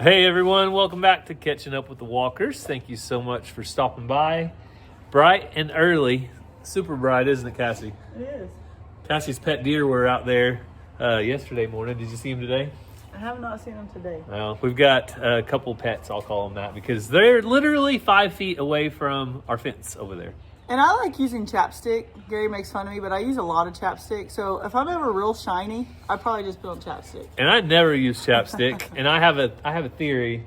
Hey everyone, welcome back to Catching Up with the Walkers. Thank you so much for stopping by. Bright and early. Super bright, isn't it, Cassie? It is. Cassie's pet deer were out there yesterday morning. Did you see them today? I have not seen them today. Well, we've got a couple pets, I'll call them that, because they're literally 5 feet away from our fence over there. And I like using chapstick. Gary makes fun of me, but I use a lot of chapstick. So if I'm ever real shiny, I probably just put on chapstick. And I never use chapstick. And I have a theory.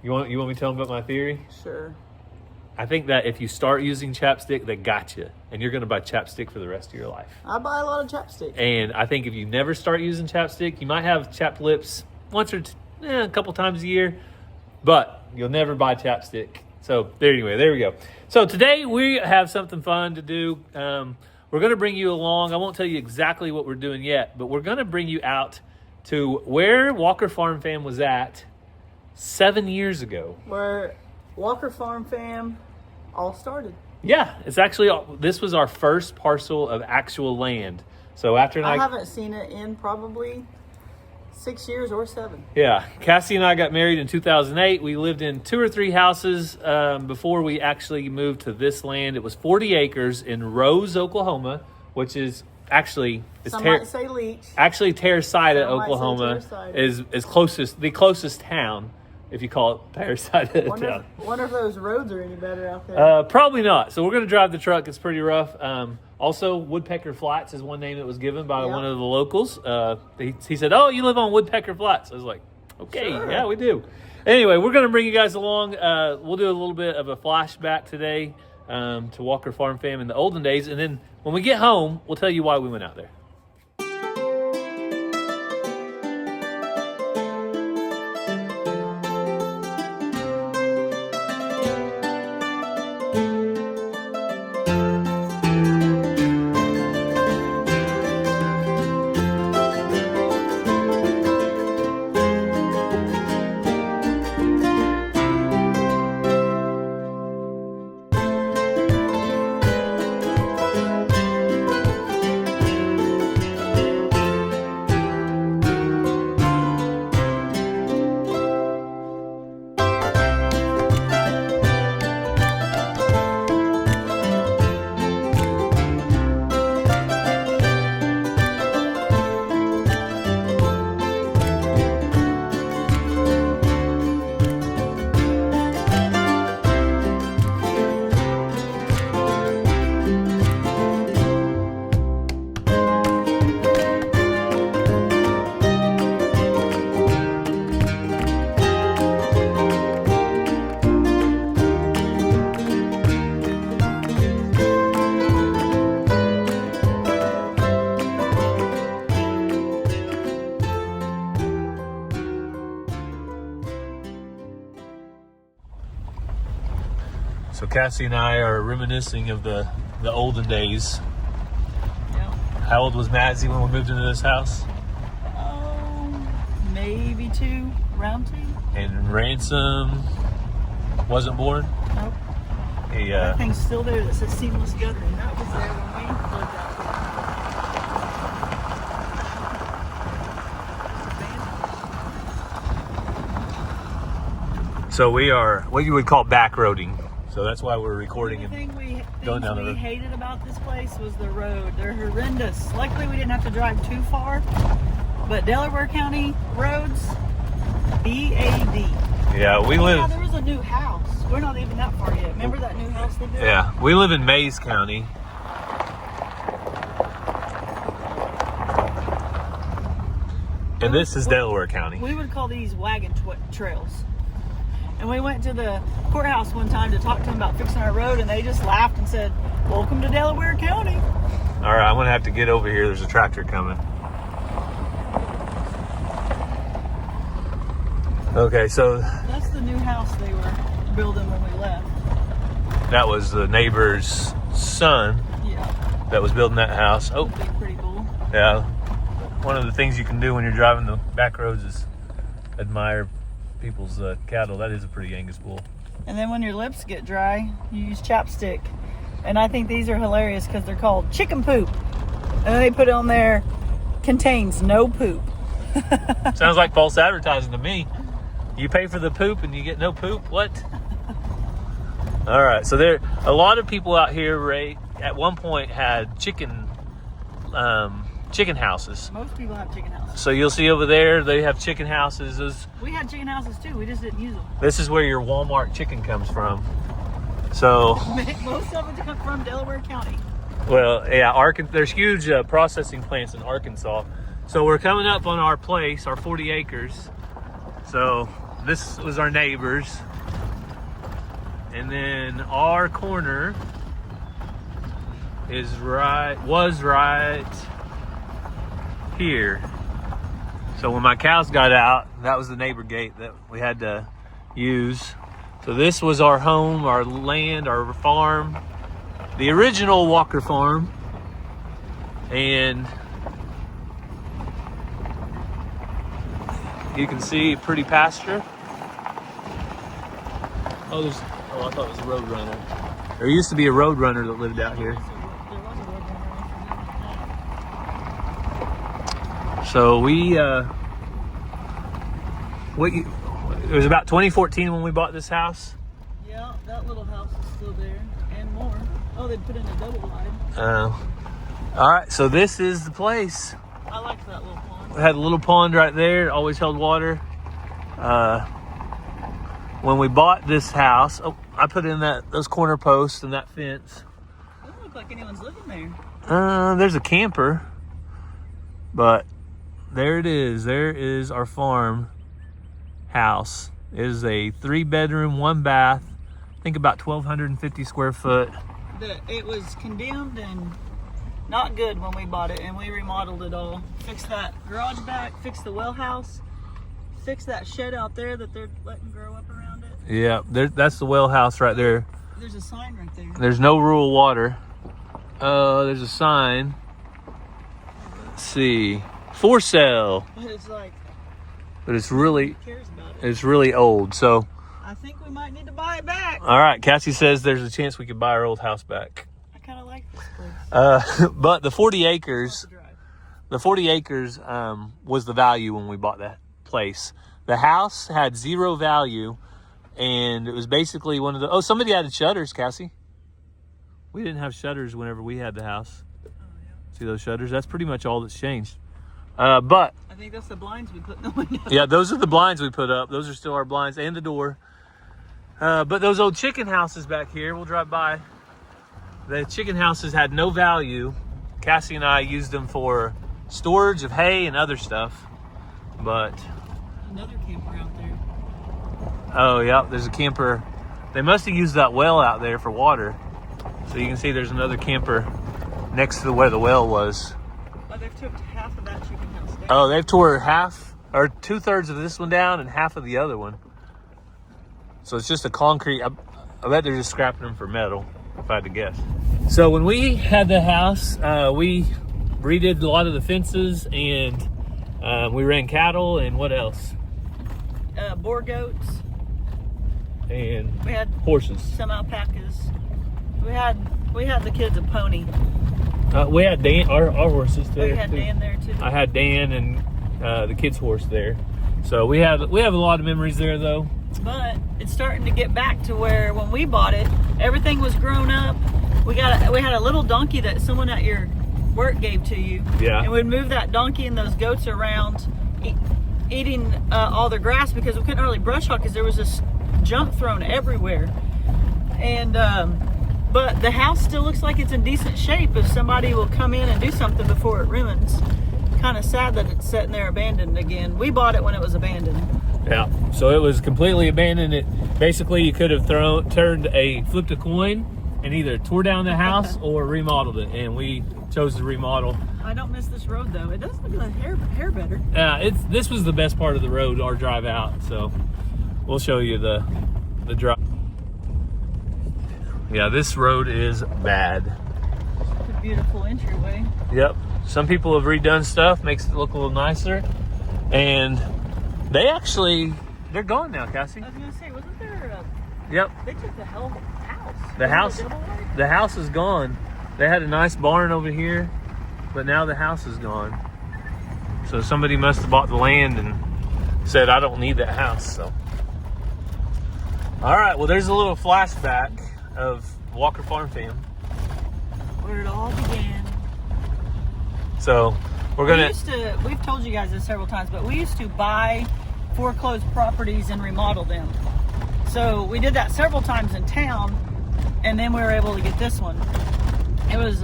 You want me to tell them about my theory? Sure. I think that if you start using chapstick, they got you, and you're going to buy chapstick for the rest of your life. I buy a lot of chapstick. And I think if you never start using chapstick, you might have chapped lips once or a couple times a year, but you'll never buy chapstick. So anyway, there we go. So today we have something fun to do. We're going to bring you along. I won't tell you exactly what we're doing yet, but we're going to bring you out to where Walker Farm Fam was at 7 years ago. Where Walker Farm Fam all started. Yeah, it's actually, this was our first parcel of actual land. So after I haven't seen it in probably 6 years or 7. Yeah, Cassie and I got married in 2008. We lived in 2 or 3 houses before we actually moved to this land. It was 40 acres in Rose, Oklahoma, which is actually... Some might say Leech. Actually, Terracida, Some Oklahoma might say Terracida. is the closest town, if you call it Terracida town. Wonder if those roads are any better out there. Probably not. So we're going to drive the truck. It's pretty rough. Also, Woodpecker Flats is one name that was given by one of the locals. He said, "Oh, you live on Woodpecker Flats." I was like, "Okay, sure. Yeah, we do." Anyway, we're going to bring you guys along. We'll do a little bit of a flashback today to Walker Farm Fam in the olden days, and then when we get home, we'll tell you why we went out there. So Cassie and I are reminiscing of the olden days. Yeah. How old was Madsie when we moved into this house? Oh, maybe 2, around 2. And Ransom wasn't born? Nope. That thing's still there that says seamless guttering. That was there when we lived out there. So we are what you would call back roading. So that's why we're recording The thing going down the road. we hated about this place was the road. They're horrendous. Luckily, we didn't have to drive too far. But Delaware County roads, BAD. Yeah, we live. Yeah, there was a new house. We're not even that far yet. Remember that new house they built? Yeah, we live in Mays County. And this is Delaware County. We would call these wagon trails. And we went to the courthouse one time to talk to them about fixing our road, and they just laughed and said, "Welcome to Delaware County." All right, I'm going to have to get over here. There's a tractor coming. Okay, so That's the new house they were building when we left. that was the neighbor's son Yeah. that was building that house. Oh, That'd be pretty cool. yeah. One of the things you can do when you're driving the back roads is admire people's cattle. That is a pretty Angus bull. And then when your lips get dry, you use chapstick. And I think these are hilarious because they're called chicken poop. And then they put on there, contains no poop. Sounds like false advertising to me. You pay for the poop and you get no poop? What? All right, so there a lot of people out here, Ray, at one point had chicken houses. Most people have chicken houses. So you'll see over there, they have chicken houses. We had chicken houses too, we just didn't use them. This is where your Walmart chicken comes from. So most of it come from Delaware County. well, yeah, there's huge processing plants in Arkansas. So we're coming up on our place, our 40 acres. So this was our neighbors. And then our corner was right here. So when my cows got out, that was the neighbor gate that we had to use. So this was our home, our land, our farm, the original Walker farm. And you can see pretty pasture. Oh, I thought it was a road runner. There used to be a road runner that lived out here. So it was about 2014 when we bought this house. Yeah, that little house is still there and more. Oh, they put in a double wide. All right, so this is the place. I like that little pond. We had a little pond right there. It always held water. When we bought this house, I put in those corner posts and that fence. It doesn't look like anyone's living there. There's a camper, but there it is. There is our farm house. It is a 3-bedroom, 1-bath. I think about 1,250 square foot. It was condemned and not good when we bought it, and we remodeled it all. Fixed that garage back, fixed the well house, fixed that shed out there that they're letting grow up around it. Yeah, that's the well house right there. There's a sign right there. There's no rural water. There's a sign. Let's see. For sale. But it's like, But it's really, who cares about it? it's really old. So, I think we might need to buy it back. all right, Cassie says there's a chance we could buy our old house back. I kind of like this place. But the 40 acres, Off the drive. the 40 acres was the value when we bought that place. The house had zero value, and it was basically one of the. Oh, somebody added shutters, Cassie. We didn't have shutters whenever we had the house. Oh, yeah. See those shutters? That's pretty much all that's changed. But I think that's the blinds we put in the window. yeah, those are the blinds we put up. Those are still our blinds and the door. But those old chicken houses back here, we'll drive by. The chicken houses had no value. Cassie and I used them for storage of hay and other stuff. But Another camper out there. oh yeah, there's a camper. They must have used that well out there for water. So you can see there's another camper next to where the well was. Oh, they've took half of that chicken house down. Oh, they've tore half or 2/3 of this one down and half of the other one. So it's just a concrete. I bet they're just scrapping them for metal, if I had to guess. So when we had the house, we redid a lot of the fences, and we ran cattle, and what else? Boar goats. And We had horses. some alpacas. We had the kids a pony. We had Dan, our horses there. We had too. Dan there too. I had Dan and the kids' horse there. So we have a lot of memories there, though. But it's starting to get back to where when we bought it, everything was grown up. We had a little donkey that someone at your work gave to you. Yeah. And we'd move that donkey and those goats around, eating all the grass because we couldn't really brush hog because there was just junk thrown everywhere. And but the house still looks like it's in decent shape if somebody will come in and do something before it ruins. Kind of sad that it's sitting there abandoned again. We bought it when it was abandoned. Yeah, so it was completely abandoned. It basically, you could have flipped a coin and either tore down the house or remodeled it, and we chose to remodel. I don't miss this road though. It does look a hair better. This was the best part of the road, our drive out. So we'll show you the drive. Yeah, this road is bad. It's a beautiful entryway. Yep. Some people have redone stuff, makes it look a little nicer, and they're gone now, Cassie. I was gonna say, wasn't there Yep. they took the house. The house, Wasn't it double wide? the house is gone. They had a nice barn over here, but now the house is gone. So somebody must have bought the land and said, I don't need that house. So, all right. Well, there's a little flashback of Walker Farm Fam. Where it all began. So we're gonna. We've told you guys this several times, but we used to buy foreclosed properties and remodel them. So we did that several times in town, and then we were able to get this one. It's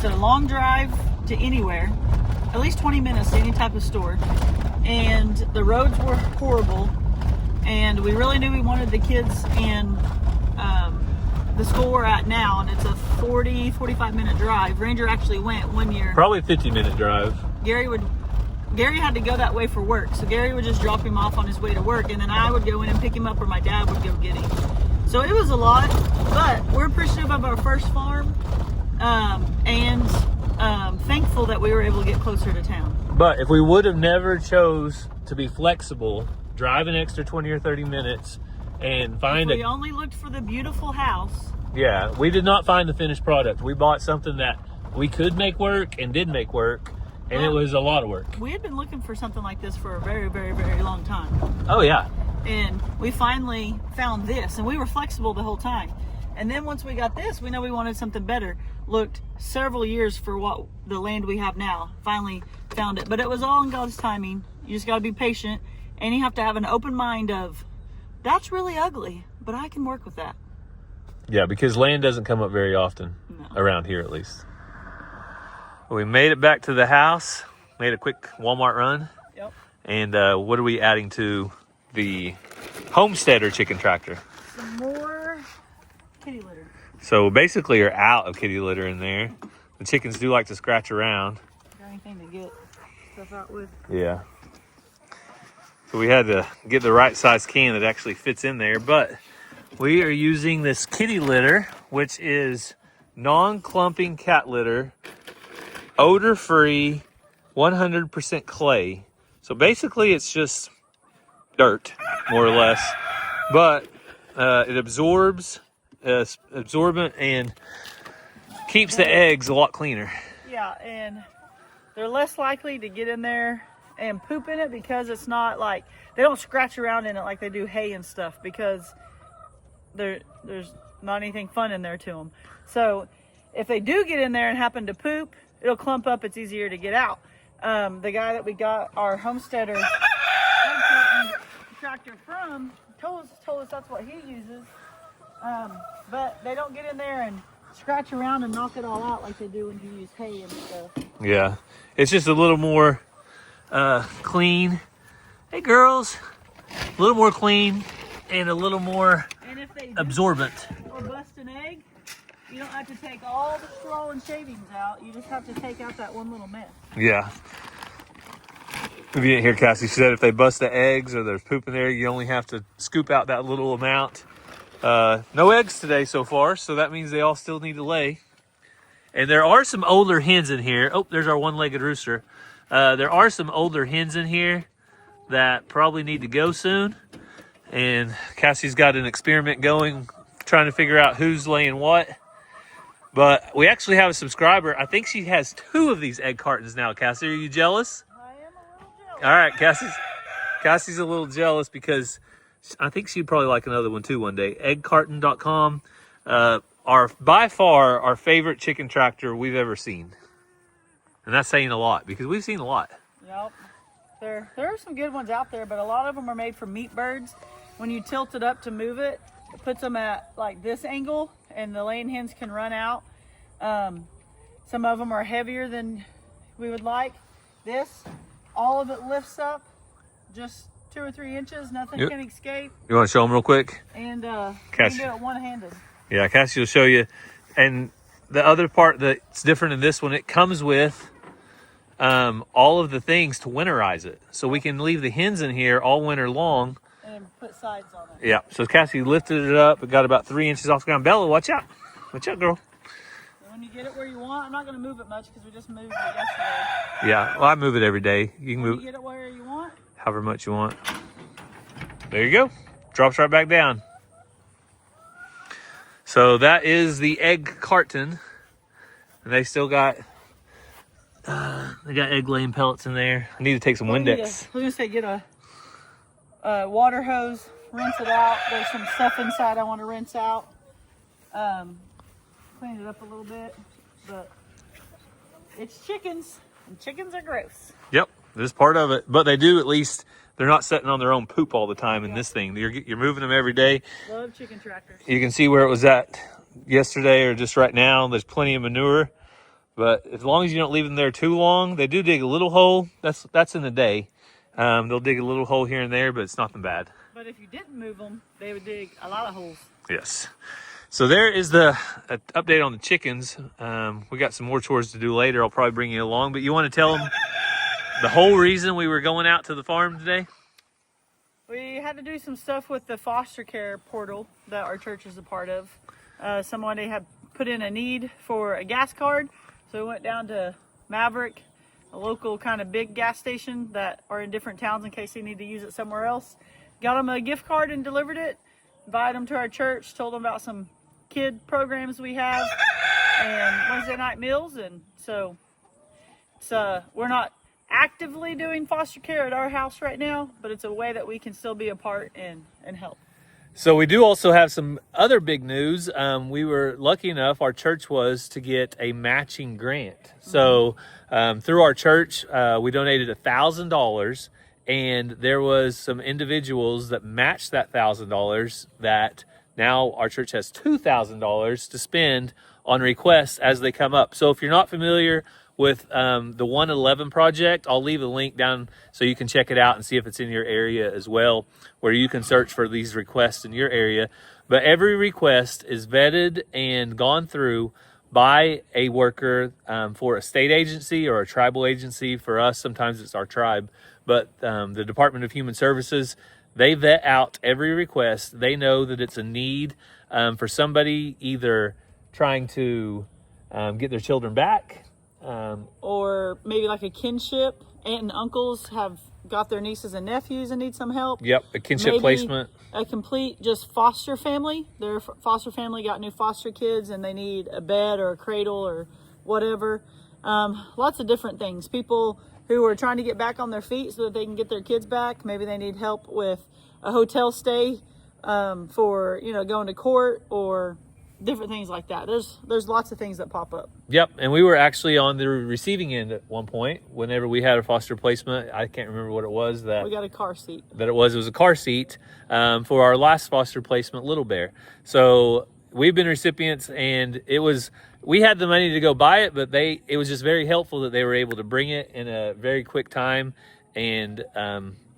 a long drive to anywhere, at least 20 minutes to any type of store, and the roads were horrible, and we really knew we wanted the kids in the school we're at now, and it's a 45 minute drive. Ranger actually went one year. Probably a 50-minute drive. Gary had to go that way for work, so Gary would just drop him off on his way to work, and then I would go in and pick him up, or my dad would go get him. So it was a lot, but we're appreciative of our first farm, and thankful that we were able to get closer to town. But if we would have never chose to be flexible, drive an extra 20 or 30 minutes, and find we only looked for the beautiful house. Yeah, we did not find the finished product. We bought something that we could make work and did make work, and it was a lot of work. We had been looking for something like this for a very, very, very long time. Oh, yeah. And we finally found this, and we were flexible the whole time. And then once we got this, we know we wanted something better. Looked several years for what the land we have now. Finally found it. But it was all in God's timing. You just got to be patient, and you have to have an open mind of, that's really ugly, but I can work with that. Yeah, because land doesn't come up very often, no. Around here at least. We made it back to the house, made a quick Walmart run. Yep. And what are we adding to the Homesteader chicken tractor? Some more kitty litter. So basically you're out of kitty litter in there. The chickens do like to scratch around. Got anything to get stuff out with? Yeah. So we had to get the right size can that actually fits in there, but we are using this kitty litter, which is non-clumping cat litter, odor-free, 100% clay. So basically it's just dirt, more or less, but it absorbs, absorbent, and keeps the eggs a lot cleaner. Yeah, and they're less likely to get in there and poop in it because it's not like, they don't scratch around in it like they do hay and stuff, because there's not anything fun in there to them. So if they do get in there and happen to poop, it'll clump up, it's easier to get out. The guy that we got our Homesteader tractor from told us that's what he uses, but they don't get in there and scratch around and knock it all out like they do when you use hay and stuff. Yeah, it's just a little more clean. Hey girls, a little more clean and a little more absorbent. Or bust an egg, you don't have to take all the straw and shavings out. You just have to take out that one little mess. Yeah. If you didn't hear Cassie, she said if they bust the eggs or there's poop in there, you only have to scoop out that little amount. No eggs today so far, so that means they all still need to lay. And there are some older hens in here. Oh, there's our one-legged rooster. There are some older hens in here that probably need to go soon. And Cassie's got an experiment going, trying to figure out who's laying what. But we actually have a subscriber. I think she has 2 of these egg cartons now. Cassie, are you jealous? I am a little jealous. All right, Cassie's a little jealous because I think she'd probably like another one too one day. Eggcarton.com. By far our favorite chicken tractor we've ever seen. And that's saying a lot because we've seen a lot. Yep. There are some good ones out there, but a lot of them are made for meat birds. When you tilt it up to move it, it puts them at like this angle and the laying hens can run out. Some of them are heavier than we would like. This, all of it lifts up just 2 or 3 inches, nothing can escape. You want to show them real quick? And you Cassie. can do it one-handed. Yeah, Cassie will show you. And the other part that's different in this one, it comes with all of the things to winterize it. So we can leave the hens in here all winter long. And put sides on it. Yeah, so Cassie lifted it up. It got about 3 inches off the ground. Bella, watch out. Watch out, girl. When you get it where you want, I'm not going to move it much because we just moved it yesterday. Yeah, well, I move it every day. You can move You get it where you want. however much you want. There you go. Drops right back down. So that is the egg carton. And they still got They got egg laying pellets in there. I need to take some Windex. I was gonna say get a water hose, rinse it out. There's some stuff inside I want to rinse out. Clean it up a little bit, but it's chickens, and chickens are gross. Yep, this is part of it. But they do, at least they're not sitting on their own poop all the time in this thing. You're moving them every day. Love chicken tractors. You can see where it was at yesterday or just right now. There's plenty of manure. But as long as you don't leave them there too long, they do dig a little hole. That's in the day. They'll dig a little hole here and there, but it's nothing bad. But if you didn't move them, they would dig a lot of holes. Yes. So there is the update on the chickens. We got some more chores to do later. I'll probably bring you along. But you want to tell them the whole reason we were going out to the farm today? We had to do some stuff with the foster care portal that our church is a part of. Somebody had put in a need for a gas card. So we went down to Maverick, a local kind of big gas station that are in different towns in case they need to use it somewhere else. Got them a gift card and delivered it. Invited them to our church, told them about some kid programs we have and Wednesday night meals. And so it's, we're not actively doing foster care at our house right now, but it's a way that we can still be a part and help. So we do also have some other big news. We were lucky enough, our church was, to get a matching grant. So through our church, we donated $1,000, and there was some individuals that matched that $1,000 that now our church has $2,000 to spend on requests as they come up. So if you're not familiar with the 111 project, I'll leave a link down so you can check it out and see if it's in your area as well, where you can search for these requests in your area. But every request is vetted and gone through by a worker for a state agency or a tribal agency. For us, sometimes it's our tribe, but the Department of Human Services, they vet out every request. They know that it's a need for somebody either trying to get their children back, or maybe like a kinship. Aunt and uncles have got their nieces and nephews and need some help. Yep, a kinship placement. A complete just foster family. Their foster family got new foster kids and they need a bed or a cradle or whatever. Lots of different things. People who are trying to get back on their feet so that they can get their kids back. Maybe they need help with a hotel stay for going to court or different things like that. There's lots of things that pop up. Yep, and we were actually on the receiving end at one point. Whenever we had a foster placement, I can't remember what it was that we got a car seat. It was a car seat for our last foster placement, Little Bear. So we've been recipients, and we had the money to go buy it, but it was just very helpful that they were able to bring it in a very quick time, and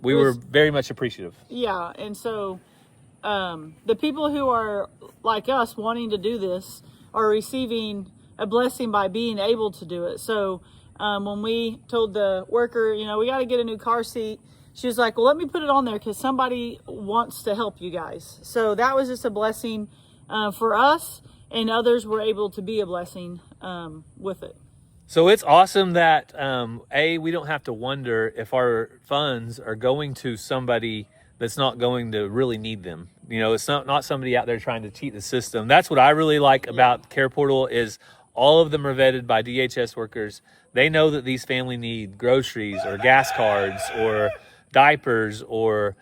we were very much appreciative. Yeah, and so the people who are like us wanting to do this are receiving a blessing by being able to do it. So when we told the worker, we got to get a new car seat, she was like, well, let me put it on there because somebody wants to help you guys. So that was just a blessing for us, and others were able to be a blessing with it. So it's awesome that, we don't have to wonder if our funds are going to somebody that's not going to really need them. It's not somebody out there trying to cheat the system. That's what I really like about Care Portal is all of them are vetted by DHS workers. They know that these families need groceries or gas cards or diapers or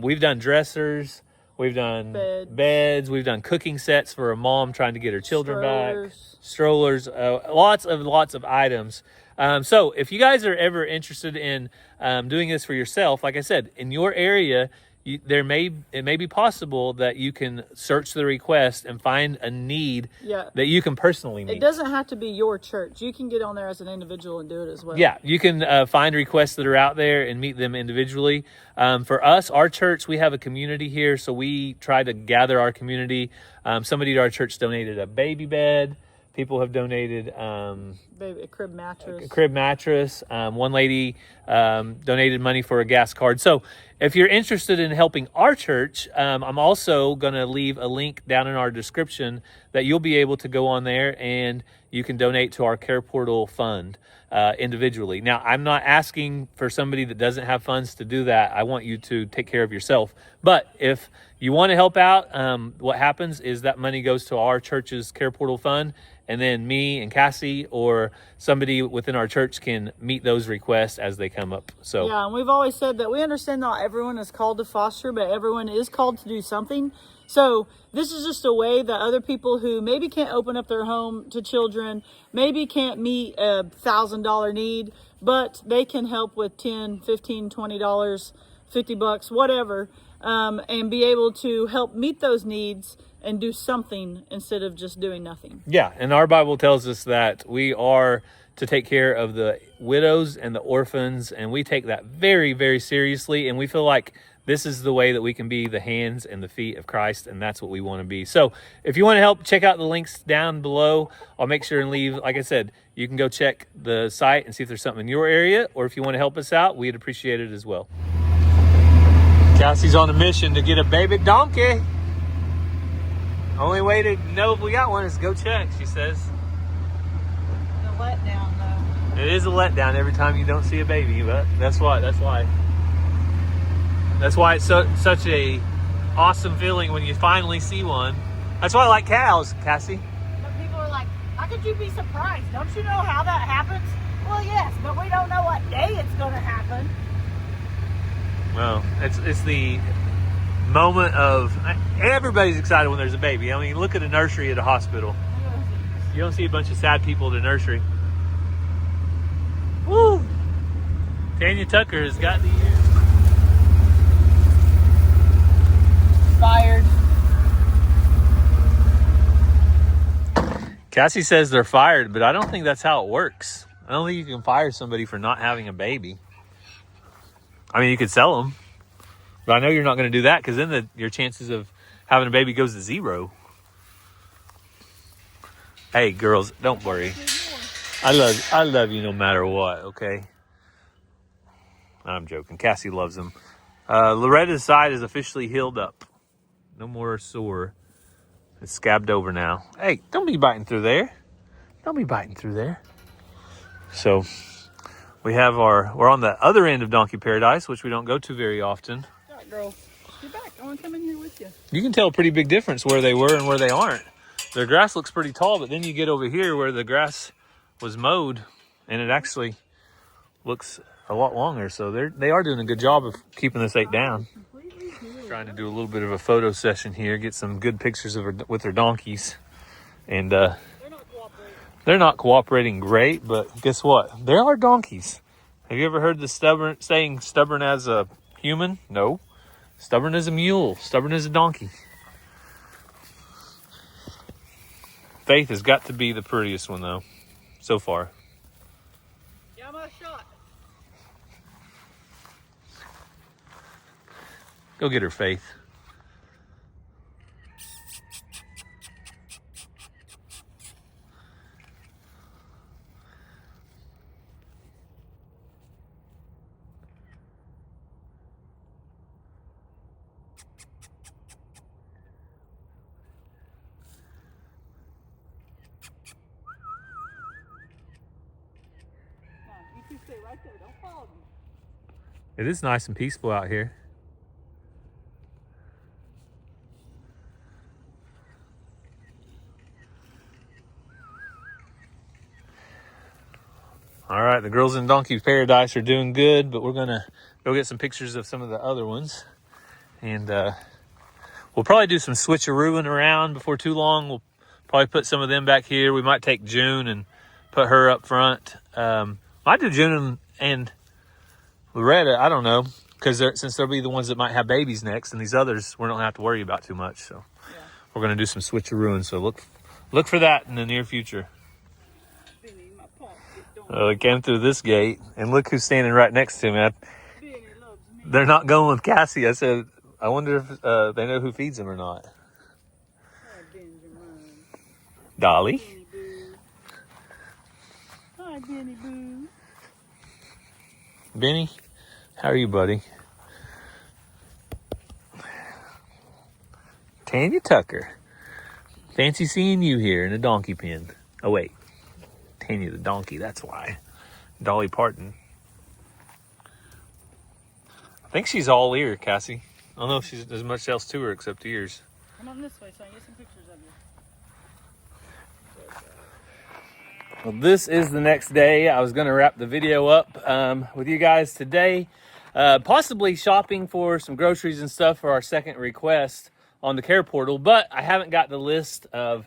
we've done dressers, we've done beds, we've done cooking sets for a mom trying to get her children back, strollers, lots of items. So if you guys are ever interested in doing this for yourself, like I said, in your area, it may be possible that you can search the request and find a need that you can personally meet. It doesn't have to be your church. You can get on there as an individual and do it as well. Yeah, you can find requests that are out there and meet them individually. For us, our church, we have a community here, so we try to gather our community. Somebody at our church donated a baby bed. People have donated a crib mattress. One lady donated money for a gas card. So if you're interested in helping our church, I'm also going to leave a link down in our description that you'll be able to go on there and you can donate to our Care Portal fund individually. Now, I'm not asking for somebody that doesn't have funds to do that. I want you to take care of yourself. But if you want to help out, what happens is that money goes to our church's Care Portal fund, and then me and Cassie or somebody within our church can meet those requests as they come up. So yeah, and we've always said that we understand not everyone is called to foster, but everyone is called to do something. So this is just a way that other people who maybe can't open up their home to children, maybe can't meet a $1,000 need, but they can help with $10, $15, $20, $50, whatever, and be able to help meet those needs and do something instead of just doing nothing. yeah, and our Bible tells us that we are to take care of the widows and the orphans, and we take that very, very seriously, and we feel like this is the way that we can be the hands and the feet of Christ, and that's what we want to be. So if you want to help, check out the links down below. I'll make sure and leave, like I said, you can go check the site and see if there's something in your area, or if you want to help us out, we'd appreciate it as well. Cassie's on a mission to get a baby donkey. Only way to know if we got one is go check, she says. The letdown, though. It is a letdown every time you don't see a baby, but that's why it's such a awesome feeling when you finally see one. That's why I like cows, Cassie. But people are like, how could you be surprised? Don't you know how that happens? Well, yes, but we don't know what day it's going to happen. Well, it's the moment of, everybody's excited when there's a baby. I mean, look at a nursery at a hospital. You don't see a bunch of sad people at a nursery. Woo! Tanya Tucker has got the year. Fired. Cassie says they're fired, but I don't think that's how it works. I don't think you can fire somebody for not having a baby. I mean, you could sell them, but I know you're not going to do that, because then your chances of having a baby goes to 0. Hey, girls, don't worry. I love you no matter what, okay? I'm joking. Cassie loves them. Loretta's side is officially healed up. No more sore. It's scabbed over now. Hey, don't be biting through there. Don't be biting through there. So we're on the other end of Donkey Paradise, which we don't go to very often. All right, girl. Get back. I want to come in here with you. You can tell a pretty big difference where they were and where they aren't. Their grass looks pretty tall, but then you get over here where the grass was mowed, and it actually looks a lot longer. So they are doing a good job of keeping this ache down. Trying to do a little bit of a photo session here, get some good pictures of with their donkeys. And they're not cooperating great, but guess what? There are donkeys. Have you ever heard the saying stubborn as a human? No. Stubborn as a mule, stubborn as a donkey. Faith has got to be the prettiest one, though, so far. Yeah, I'm a shot. Go get her, Faith. You two stay right there. Don't follow me. It is nice and peaceful out here. All right, the girls in Donkey Paradise are doing good, but we're gonna go get some pictures of some of the other ones, and we'll probably do some switcherooing around before too long. We'll probably put some of them back here. We might take June and put her up front. Might do June and Loretta. I don't know, because since they'll be the ones that might have babies next, and these others we don't have to worry about too much. So yeah, we're gonna do some switcherooing. So look for that in the near future. We came through this gate, and look who's standing right next to me. They're not going with Cassie. I said, I wonder if they know who feeds them or not. Dolly. Hi, Benny Boo. Benny, how are you, buddy? Tanya Tucker. Fancy seeing you here in a donkey pen. Oh, wait. Tanya the donkey, that's why. Dolly Parton. I think she's all ear, Cassie. I don't know if there's much else to her except ears. Come on this way so I can get some pictures of you. Well, this is the next day. I was going to wrap the video up with you guys today. Possibly shopping for some groceries and stuff for our second request on the care portal, but I haven't got the list of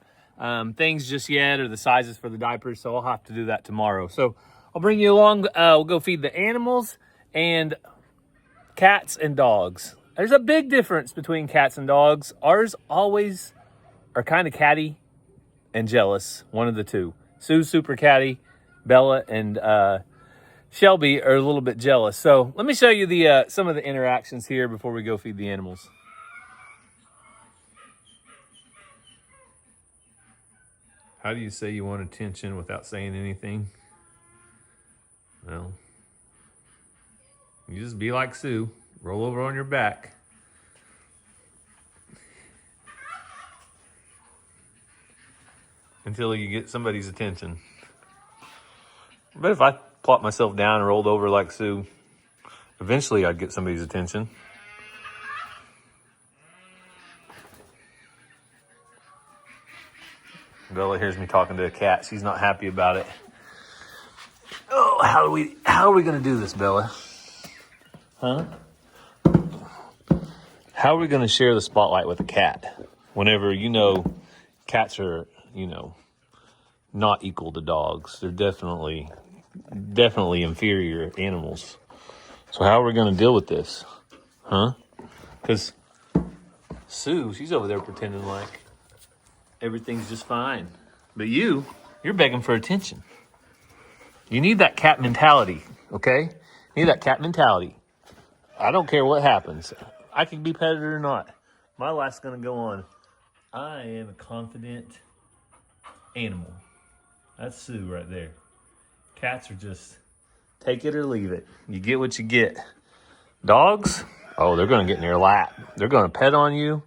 things just yet or the sizes for the diapers, so I'll have to do that tomorrow. So I'll bring you along. We'll go feed the animals and cats and dogs. There's a big difference between cats and dogs. Ours always are kind of catty and jealous, one of the two. Sue's super catty, Bella and Shelby are a little bit jealous. So let me show you the some of the interactions here before we go feed the animals. How do you say you want attention without saying anything? Well, you just be like Sue. Roll over on your back. Until you get somebody's attention. But if I plop myself down and rolled over like Sue, eventually I'd get somebody's attention. Bella hears me talking to a cat. She's not happy about it. Oh, how are we gonna do this, Bella? Huh? How are we gonna share the spotlight with a cat whenever, you know, cats are, you know, not equal to dogs? They're definitely inferior animals. So how are we gonna deal with this? Huh? Because Sue, she's over there pretending like everything's just fine. But you're begging for attention. You need that cat mentality, okay? You need that cat mentality. I don't care what happens. I can be petted or not. My life's gonna go on. I am a confident animal. That's Sue right there. Cats are just take it or leave it. You get what you get. Dogs, oh, they're gonna get in your lap. They're gonna pet on you.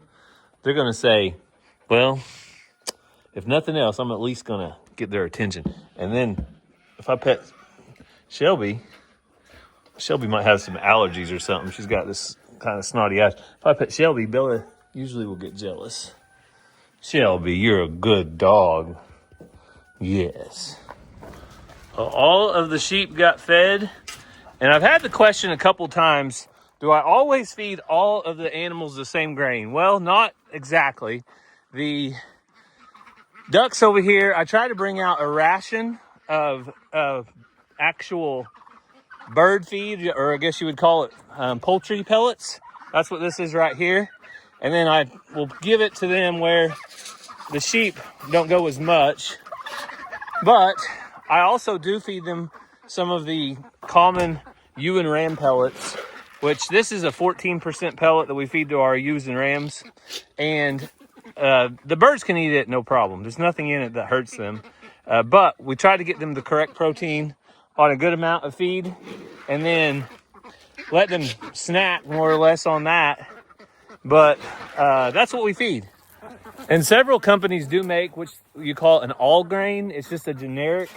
They're gonna say, well, if nothing else, I'm at least gonna get their attention. And then if I pet Shelby might have some allergies or something. She's got this kind of snotty ass. If I pet Shelby, Bella usually will get jealous. Shelby, you're a good dog. Yes. All of the sheep got fed. And I've had the question a couple times, do I always feed all of the animals the same grain? Well, not exactly. The ducks over here, I try to bring out a ration of actual bird feed, or I guess you would call it poultry pellets. That's what this is right here. And then I will give it to them where the sheep don't go as much. But I also do feed them some of the common ewe and ram pellets, which this is a 14% pellet that we feed to our ewes and rams. And the birds can eat it no problem. There's nothing in it that hurts them. But we try to get them the correct protein on a good amount of feed, and then let them snack more or less on that. But that's what we feed. And several companies do make, which you call an all grain. It's just a generic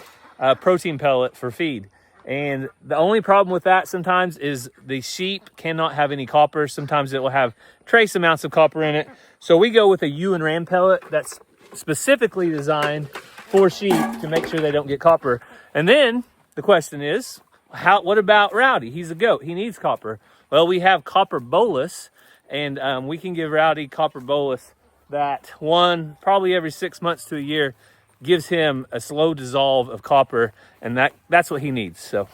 protein pellet for feed. And the only problem with that sometimes is the sheep cannot have any copper. Sometimes it will have trace amounts of copper in it. So we go with a ewe and ram pellet that's specifically designed for sheep to make sure they don't get copper. And then the question is, what about Rowdy? He's a goat. He needs copper. Well, we have copper bolus, and we can give Rowdy copper bolus that probably every 6 months to a year gives him a slow dissolve of copper, and that's what he needs. So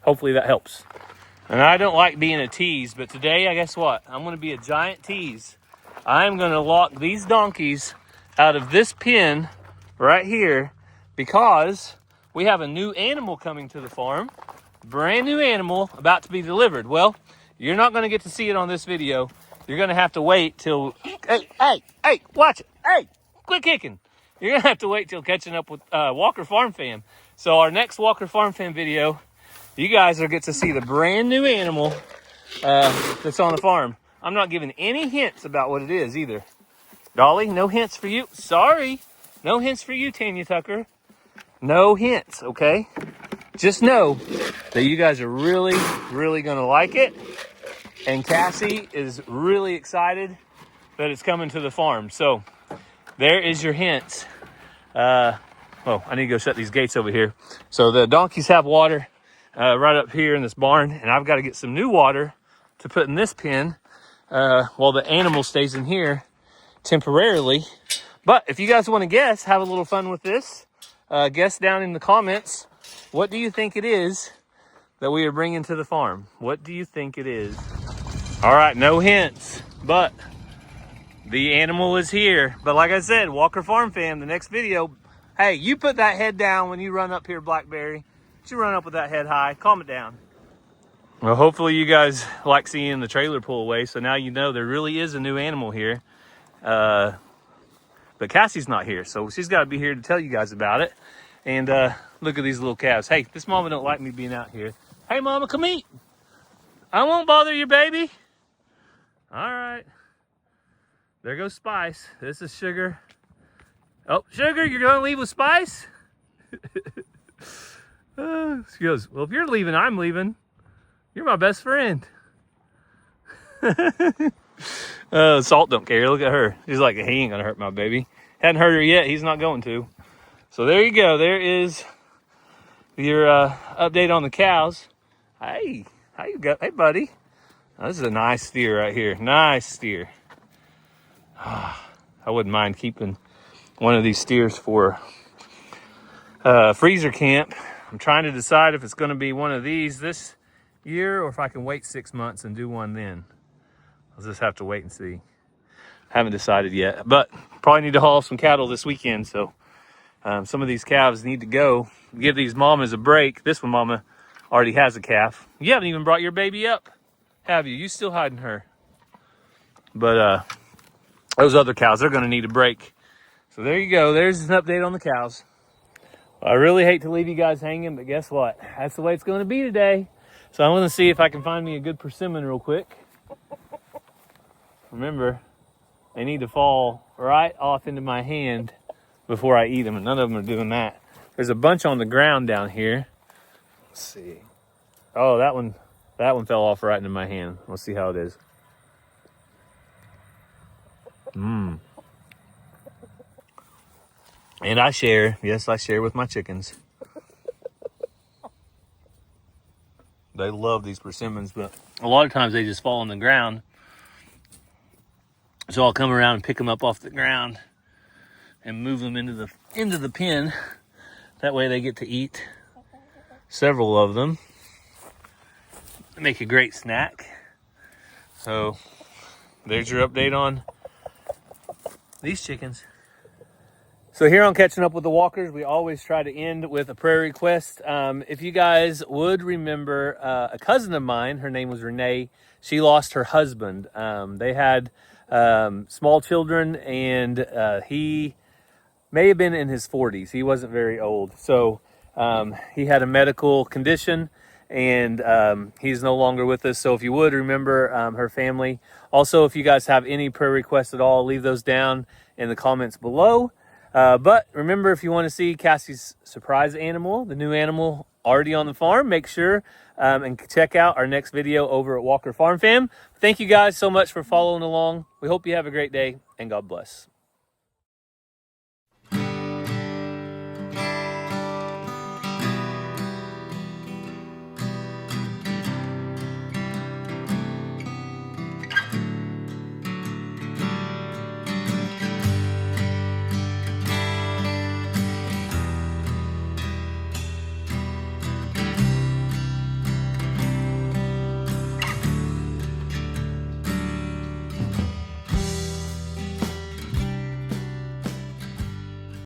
hopefully that helps. And I don't like being a tease, but today, I guess what? I'm going to be a giant tease. I'm going to lock these donkeys out of this pen right here because we have a new animal coming to the farm. Brand new animal about to be delivered. Well, you're not going to get to see it on this video. You're going to have to wait till... Hey, watch it. Hey, quit kicking. You're going to have to wait till catching up with Walker Farm Fam. So our next Walker Farm Fam video, you guys will get to see the brand new animal that's on the farm. I'm not giving any hints about what it is either. Dolly, no hints for you. Sorry. No hints for you, Tanya Tucker. No hints, okay? Just know that you guys are really, really gonna like it. And Cassie is really excited that it's coming to the farm. So there is your hints. Oh, I need to go shut these gates over here. So the donkeys have water right up here in this barn, and I've got to get some new water to put in this pen while the animal stays in here temporarily. But if you guys want to guess, have a little fun with this. Guess down in the comments, what do you think it is that we are bringing to the farm? What do you think it is? All right, no hints, but the animal is here. But like I said, Walker Farm Fam, the next video, hey, you put that head down when you run up here, Blackberry. You run up with that head high. Calm it down. Well, hopefully you guys like seeing the trailer pull away. So now you know there really is a new animal here. But Cassie's not here, so she's got to be here to tell you guys about it. And look at these little calves. Hey, this mama don't like me being out here. Hey, mama, come eat. I won't bother you, baby. All right. There goes Spice. This is Sugar. Oh, Sugar, you're going to leave with Spice? She goes, well, if you're leaving, I'm leaving. You're my best friend. Salt don't care. Look at her. She's like, he ain't going to hurt my baby. Hadn't hurt her yet. He's not going to. So there you go. There is your update on the cows. Hey, how you go? Hey, buddy. Oh, this is a nice steer right here. Nice steer. I wouldn't mind keeping one of these steers for freezer camp. I'm trying to decide if it's going to be one of these this year or if I can wait 6 months and do one then. I'll just have to wait and see. Haven't decided yet, but probably need to haul some cattle this weekend. So some of these calves need to go. Give these mamas a break. This one mama already has a calf. You haven't even brought your baby up, have you? You still hiding her. But those other cows, they're going to need a break. So there you go. There's an update on the cows. I really hate to leave you guys hanging, but guess what? That's the way it's going to be today. So I'm going to see if I can find me a good persimmon real quick. Remember, they need to fall right off into my hand before I eat them, and none of them are doing that. There's a bunch on the ground down here. Let's see. Oh, that one fell off right into my hand. Let's see how it is. And I share. Yes, I share with my chickens. They love these persimmons, but a lot of times they just fall on the ground. So I'll come around and pick them up off the ground and move them into the pen. That way they get to eat several of them. They make a great snack. So there's your update on these chickens. So here on Catching Up with the Walkers, we always try to end with a prayer request. If you guys would remember a cousin of mine, her name was Renee. She lost her husband. They had small children, and he may have been in his 40s. He wasn't very old. So he had a medical condition, and he's no longer with us. So if you would remember her family. Also, if you guys have any prayer requests at all, leave those down in the comments below. But remember, if you want to see Cassie's surprise animal, the new animal already on the farm, make sure and check out our next video over at Walker Farm Fam. Thank you guys so much for following along. We hope you have a great day, and God bless.